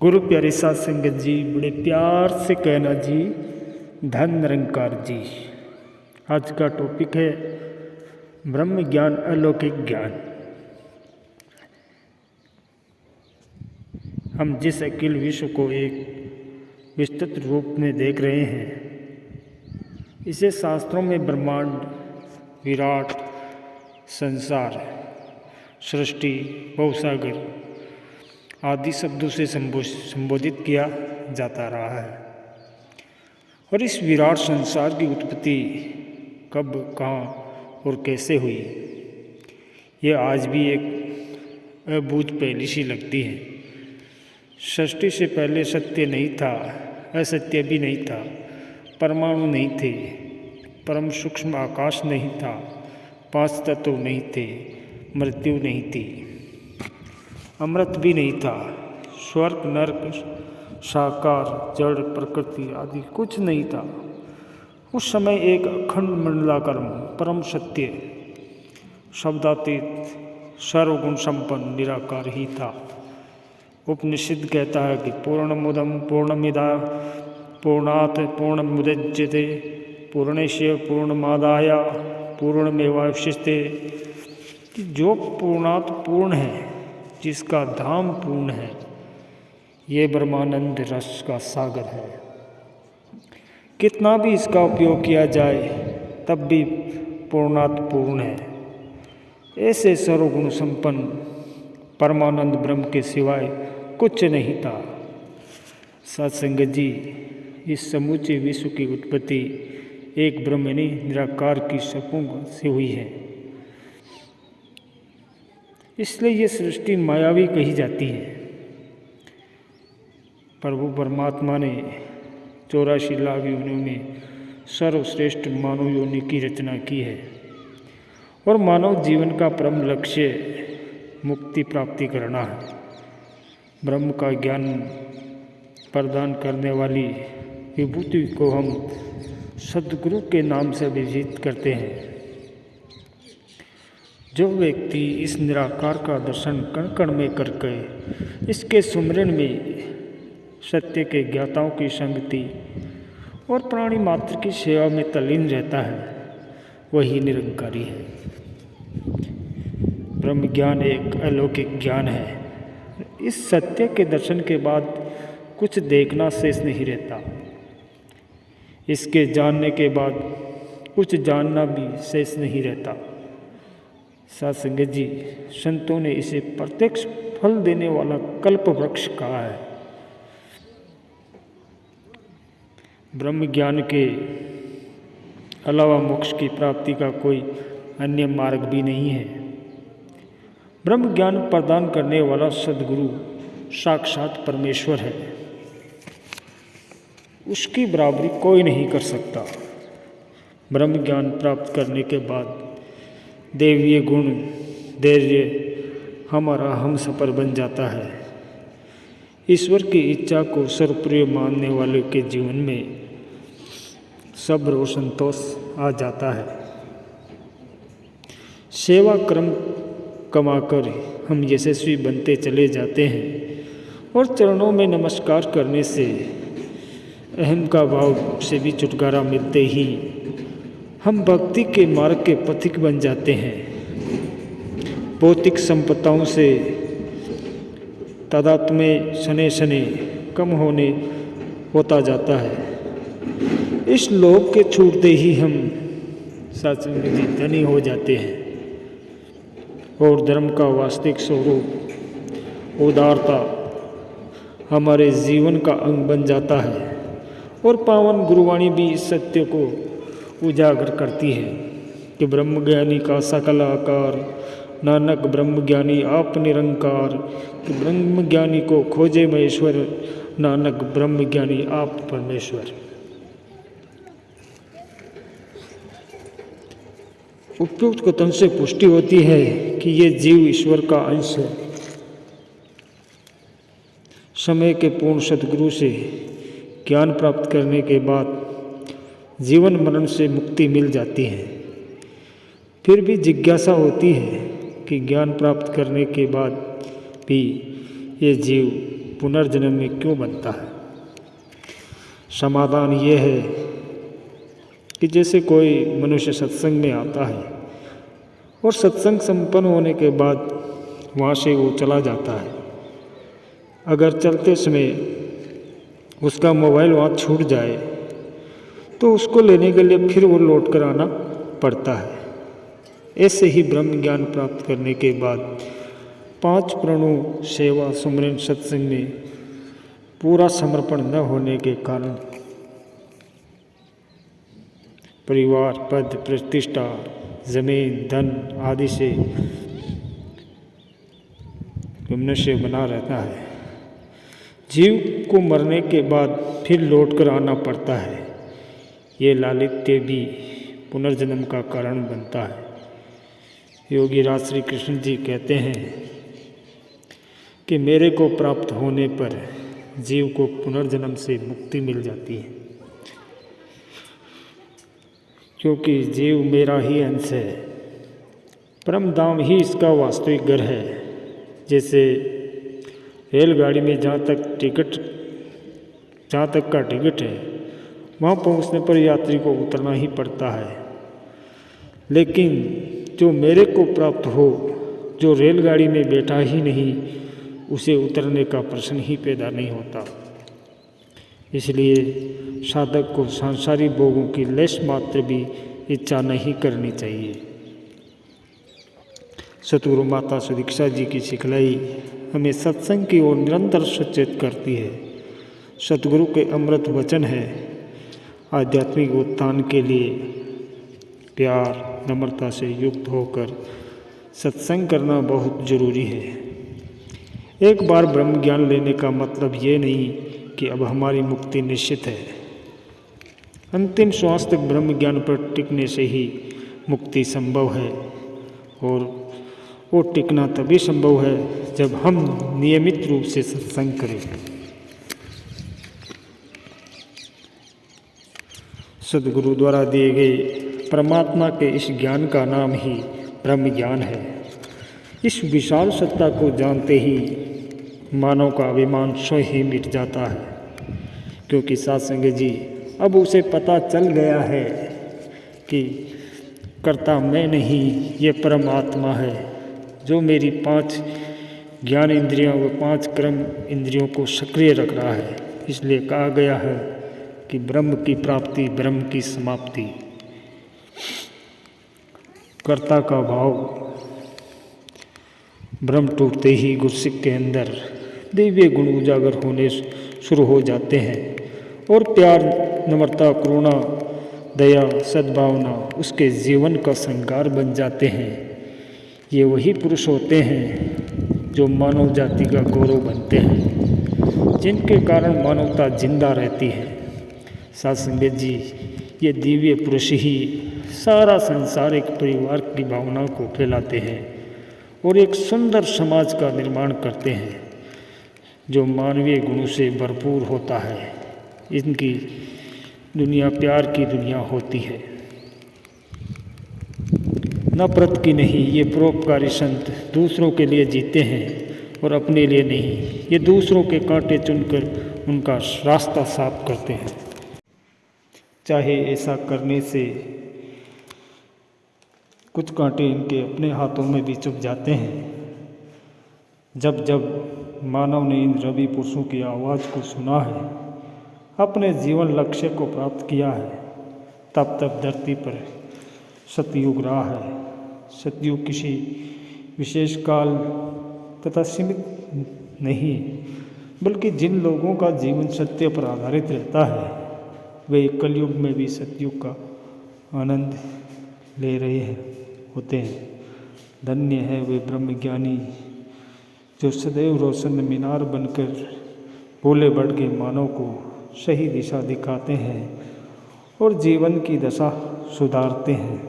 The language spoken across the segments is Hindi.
गुरु प्यारे साध संगत जी, बड़े प्यार से कहना जी, धन निरंकार जी। आज का टॉपिक है ब्रह्म ज्ञान, अलौकिक ज्ञान। हम जिस अखिल विश्व को एक विस्तृत रूप में देख रहे हैं, इसे शास्त्रों में ब्रह्मांड, विराट, संसार, सृष्टि, भवसागर आदि शब्दों से संबोधित किया जाता रहा है। और इस विराट संसार की उत्पत्ति कब, कहाँ और कैसे हुई, यह आज भी एक अबूझ पहेली सी लगती है। सृष्टि से पहले सत्य नहीं था, असत्य भी नहीं था, परमाणु नहीं थे, परम सूक्ष्म आकाश नहीं था, पांच तत्व नहीं थे, मृत्यु नहीं थी, अमृत भी नहीं था, स्वर्ग नरक साकार जड़ प्रकृति आदि कुछ नहीं था। उस समय एक अखंड मंडलाकर्म परम सत्य शब्दातीत सर्वगुण संपन्न निराकार ही था। उपनिषद कहता है कि पूर्णमुदम पूर्णमिदा पूर्णात् पूर्णमुदच्यते पूर्णस्य पूर्णमादाय पूर्णमेवावशिष्यते। जो पूर्णात् पूर्ण है, जिसका धाम पूर्ण है, ये ब्रह्मानंद रस का सागर है। कितना भी इसका उपयोग किया जाए तब भी पूर्णात् पूर्ण है। ऐसे सर्वगुण संपन्न परमानंद ब्रह्म के सिवाय कुछ नहीं था। सत्संगत जी, इस समूचे विश्व की उत्पत्ति एक ब्रह्मणी निराकार की सपूंग से हुई है। इसलिए ये सृष्टि मायावी कही जाती है। प्रभु परमात्मा ने 84 लाख योनियों में सर्वश्रेष्ठ मानव योनि की रचना की है। और मानव जीवन का परम लक्ष्य मुक्ति प्राप्ति करना है। ब्रह्म का ज्ञान प्रदान करने वाली विभूति को हम सद्गुरु के नाम से अभिहित करते हैं। जो व्यक्ति इस निराकार का दर्शन कण कण में करके इसके सुमिरन में सत्य के ज्ञाताओं की संगति और प्राणी मात्र की सेवा में तल्लीन रहता है, वही निरंकारी है। ब्रह्म ज्ञान एक अलौकिक ज्ञान है। इस सत्य के दर्शन के बाद कुछ देखना शेष नहीं रहता। इसके जानने के बाद कुछ जानना भी शेष नहीं रहता। साथ संगत जी, संतों ने इसे प्रत्यक्ष फल देने वाला कल्प वृक्ष कहा है। ब्रह्म ज्ञान के अलावा मोक्ष की प्राप्ति का कोई अन्य मार्ग भी नहीं है। ब्रह्म ज्ञान प्रदान करने वाला सद्गुरु साक्षात परमेश्वर है। उसकी बराबरी कोई नहीं कर सकता। ब्रह्म ज्ञान प्राप्त करने के बाद दैवीय गुण धैर्य हमारा हम सफर बन जाता है। ईश्वर की इच्छा को सर्वप्रिय मानने वाले के जीवन में सब्र और संतोष आ जाता है। सेवा क्रम कमाकर हम यशस्वी बनते चले जाते हैं। और चरणों में नमस्कार करने से अहम का भाव से भी छुटकारा मिलते ही हम भक्ति के मार्ग के पथिक बन जाते हैं। भौतिक संपत्तियों से तादात्म्य शने शने कम होता जाता है। इस लोभ के छूटते ही हम सत्संग धनी हो जाते हैं। और धर्म का वास्तविक स्वरूप उदारता हमारे जीवन का अंग बन जाता है। और पावन गुरुवाणी भी इस सत्य को उजागर करती है कि ब्रह्मज्ञानी का सकल आकार, नानक ब्रह्मज्ञानी आप निरंकार। कि ब्रह्मज्ञानी को खोजे महेश्वर, नानक ब्रह्मज्ञानी आप परमेश्वर। उपयुक्त कथन से पुष्टि होती है कि ये जीव ईश्वर का अंश है। समय के पूर्ण सद्गुरु से ज्ञान प्राप्त करने के बाद जीवन मरण से मुक्ति मिल जाती है। फिर भी जिज्ञासा होती है कि ज्ञान प्राप्त करने के बाद भी ये जीव पुनर्जन्म में क्यों बनता है? समाधान ये है कि जैसे कोई मनुष्य सत्संग में आता है और सत्संग संपन्न होने के बाद वहाँ से वो चला जाता है। अगर चलते समय उसका मोबाइल वहाँ छूट जाए तो उसको लेने के लिए फिर वो लौट कर आना पड़ता है। ऐसे ही ब्रह्म ज्ञान प्राप्त करने के बाद 5 प्रणों सेवा सुमरन सत्संग में पूरा समर्पण न होने के कारण परिवार, पद, प्रतिष्ठा, जमीन, धन आदि से मनुष्य बना रहता है। जीव को मरने के बाद फिर लौट कर आना पड़ता है। ये लालित्य भी पुनर्जन्म का कारण बनता है। योगी राज श्री कृष्ण जी कहते हैं कि मेरे को प्राप्त होने पर जीव को पुनर्जन्म से मुक्ति मिल जाती है, क्योंकि जीव मेरा ही अंश है। परम धाम ही इसका वास्तविक घर है। जैसे रेलगाड़ी में जहाँ तक का टिकट है वहाँ पहुँचने पर यात्री को उतरना ही पड़ता है, लेकिन जो मेरे को प्राप्त हो, जो रेलगाड़ी में बैठा ही नहीं, उसे उतरने का प्रश्न ही पैदा नहीं होता। इसलिए साधक को सांसारिक भोगों की लेश मात्र भी इच्छा नहीं करनी चाहिए। सतगुरु माता सुदीक्षा जी की सिखलाई हमें सत्संग की ओर निरंतर सचेत करती है। सतगुरु के अमृत वचन है, आध्यात्मिक उत्थान के लिए प्यार नम्रता से युक्त होकर सत्संग करना बहुत जरूरी है। एक बार ब्रह्म ज्ञान लेने का मतलब ये नहीं कि अब हमारी मुक्ति निश्चित है। अंतिम श्वास तक ब्रह्म ज्ञान पर टिकने से ही मुक्ति संभव है, और वो टिकना तभी संभव है जब हम नियमित रूप से सत्संग करें। सद्गुरु द्वारा दिए गए परमात्मा के इस ज्ञान का नाम ही ब्रह्म ज्ञान है। इस विशाल सत्ता को जानते ही मानव का अभिमान स्वयं ही मिट जाता है, क्योंकि साधुसंग जी अब उसे पता चल गया है कि कर्ता मैं नहीं, ये परमात्मा है जो मेरी 5 ज्ञान इंद्रियों व 5 कर्म इंद्रियों को सक्रिय रख रहा है। इसलिए कहा गया है कि ब्रह्म की प्राप्ति ब्रह्म की समाप्ति। कर्ता का भाव ब्रह्म टूटते ही गुरसिक के अंदर दिव्य गुण उजागर होने शुरू हो जाते हैं, और प्यार, नम्रता, करुणा, दया, सद्भावना उसके जीवन का श्रृंगार बन जाते हैं। ये वही पुरुष होते हैं जो मानव जाति का गौरव बनते हैं, जिनके कारण मानवता जिंदा रहती है। साधुसंग जी ये दिव्य पुरुष ही सारा संसार एक परिवार की भावना को फैलाते हैं और एक सुंदर समाज का निर्माण करते हैं जो मानवीय गुणों से भरपूर होता है। इनकी दुनिया प्यार की दुनिया होती है, नफरत की नहीं। ये परोपकारी संत दूसरों के लिए जीते हैं और अपने लिए नहीं। ये दूसरों के कांटे चुनकर उनका रास्ता साफ करते हैं। चाहे ऐसा करने से कुछ कांटे इनके अपने हाथों में भी चुभ जाते हैं। जब जब मानव ने इन रवि पुरुषों की आवाज़ को सुना है, अपने जीवन लक्ष्य को प्राप्त किया है, तब तब धरती पर सतयुग रहा है। सतयुग किसी विशेष काल तथा सीमित नहीं, बल्कि जिन लोगों का जीवन सत्य पर आधारित रहता है वे कलयुग में भी सतयुग का आनंद ले रहे होते हैं। धन्य है वे ब्रह्मज्ञानी जो सदैव रोशन मीनार बनकर भोले भटके मानव को सही दिशा दिखाते हैं और जीवन की दशा सुधारते हैं।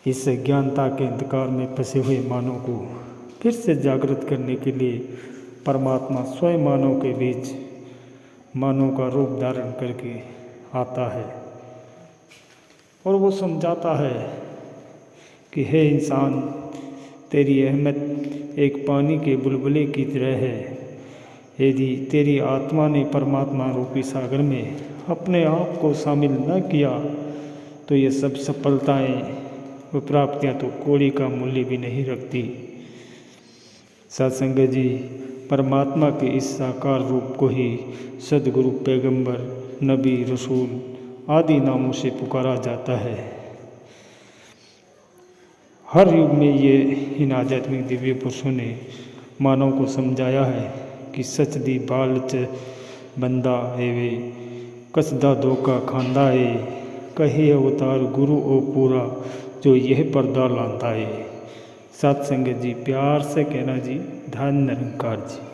इस अज्ञानता के अंधकार में फंसे हुए मानव को फिर से जागृत करने के लिए परमात्मा स्वयं मानव के बीच मानव का रूप धारण करके आता है और वो समझाता है कि हे इंसान, तेरी अहमियत एक पानी के बुलबुले की तरह है। यदि तेरी आत्मा ने परमात्मा रूपी सागर में अपने आप को शामिल न किया तो ये सब सफलताएं व प्राप्तियां तो कौड़ी का मूल्य भी नहीं रखती। सत्संग जी, परमात्मा के इस साकार रूप को ही सदगुरु, पैगंबर, नबी, रसूल आदि नामों से पुकारा जाता है। हर युग में ये इन आध्यात्मिक दिव्य पुरुषों ने मानव को समझाया है कि सच दी बाल च बंदा एवे कसदा धोखा खांदा है, कहे अवतार गुरु ओ पूरा जो यह पर्दा लांदा है। सत्संग जी, प्यार से कहना जी, धन निरंकार जी।